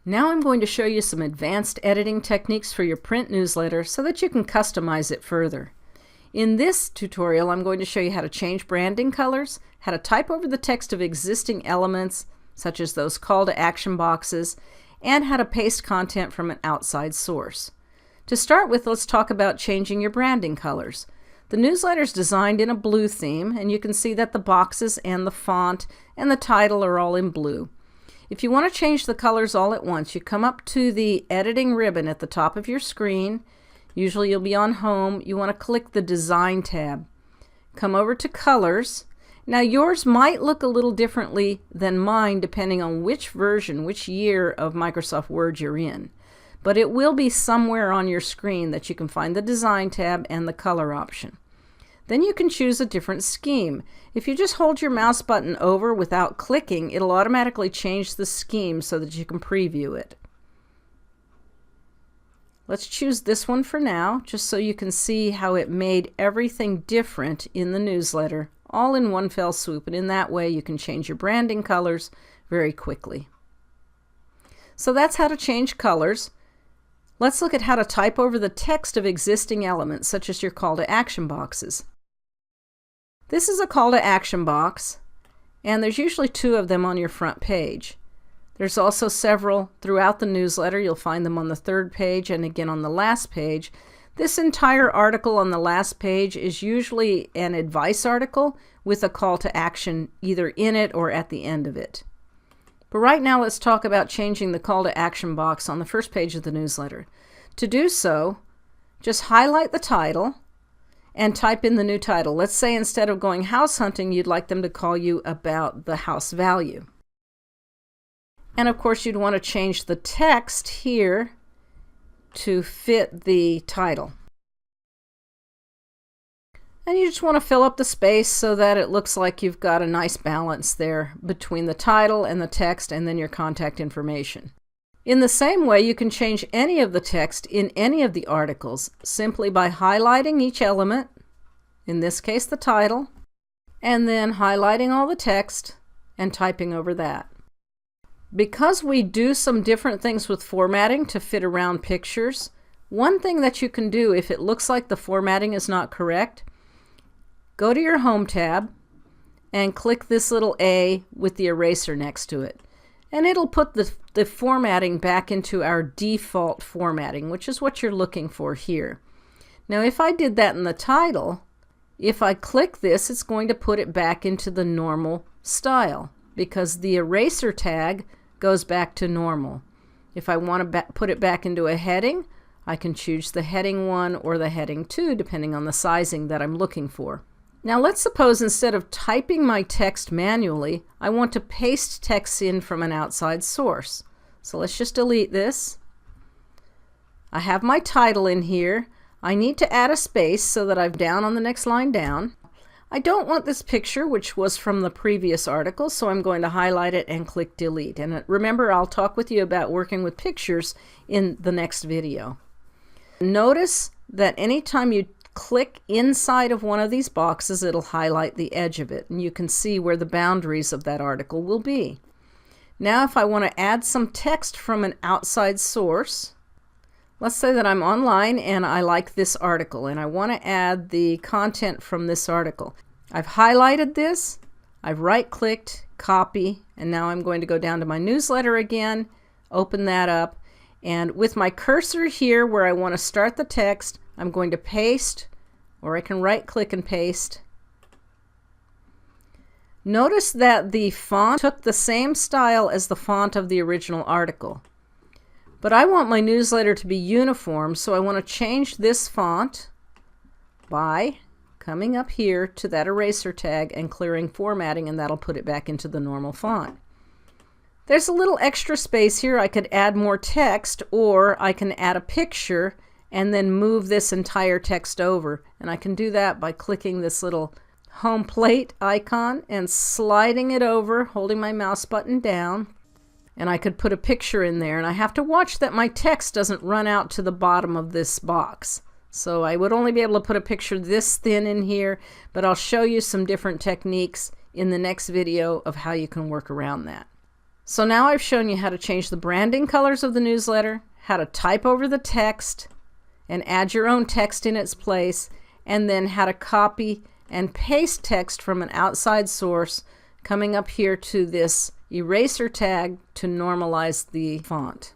Now I'm going to show you some advanced editing techniques for your print newsletter so that you can customize it further. In this tutorial, I'm going to show you how to change branding colors, how to type over the text of existing elements, such as those call to action boxes, and how to paste content from an outside source. To start with, let's talk about changing your branding colors. The newsletter is designed in a blue theme, and you can see that the boxes and the font and the title are all in blue. If you want to change the colors all at once, you come up to the editing ribbon at the top of your screen. Usually you'll be on home. You want to click the design tab. Come over to colors. Now yours might look a little differently than mine depending on which version, which year of Microsoft Word you're in. But it will be somewhere on your screen that you can find the design tab and the color option. Then you can choose a different scheme. If you just hold your mouse button over without clicking, it'll automatically change the scheme so that you can preview it. Let's choose this one for now, just so you can see how it made everything different in the newsletter, all in one fell swoop, and in that way you can change your branding colors very quickly. So that's how to change colors. Let's look at how to type over the text of existing elements, such as your call to action boxes. This is a call to action box, and there's usually 2 of them on your front page. There's also several throughout the newsletter. You'll find them on the 3rd page and again on the last page. This entire article on the last page is usually an advice article with a call to action either in it or at the end of it. But right now let's talk about changing the call to action box on the first page of the newsletter. To do so, just highlight the title and type in the new title. Let's say instead of going house hunting, you'd like them to call you about the house value. And of course you'd want to change the text here to fit the title. And you just want to fill up the space so that it looks like you've got a nice balance there between the title and the text and then your contact information. In the same way, you can change any of the text in any of the articles simply by highlighting each element, in this case the title, and then highlighting all the text and typing over that. Because we do some different things with formatting to fit around pictures, one thing that you can do if it looks like the formatting is not correct, go to your Home tab and click this little A with the eraser next to it. And it'll put the formatting back into our default formatting, which is what you're looking for here. Now if I did that in the title, if I click this, it's going to put it back into the normal style because the eraser tag goes back to normal. If I want to put it back into a heading, I can choose the heading 1 or the heading 2 depending on the sizing that I'm looking for. Now let's suppose instead of typing my text manually, I want to paste text in from an outside source. So let's just delete this. I have my title in here. I need to add a space so that I'm down on the next line down. I don't want this picture, which was from the previous article, so I'm going to highlight it and click delete. And remember, I'll talk with you about working with pictures in the next video. Notice that anytime you click inside of one of these boxes, it'll highlight the edge of it, and you can see where the boundaries of that article will be. Now if I want to add some text from an outside source, let's say that I'm online and I like this article and I want to add the content from this article. I've highlighted this, I've right-clicked, copy, and now I'm going to go down to my newsletter again, open that up, and with my cursor here where I want to start the text, I'm going to paste, or I can right-click and paste. Notice that the font took the same style as the font of the original article. But I want my newsletter to be uniform, so I want to change this font by coming up here to that eraser tag and clearing formatting, and that'll put it back into the normal font. There's a little extra space here. I could add more text, or I can add a picture and then move this entire text over. And I can do that by clicking this little home plate icon and sliding it over, holding my mouse button down. And I could put a picture in there, and I have to watch that my text doesn't run out to the bottom of this box. So I would only be able to put a picture this thin in here, but I'll show you some different techniques in the next video of how you can work around that. So now I've shown you how to change the branding colors of the newsletter, how to type over the text and add your own text in its place, and then how to copy and paste text from an outside source, coming up here to this eraser tag to normalize the font.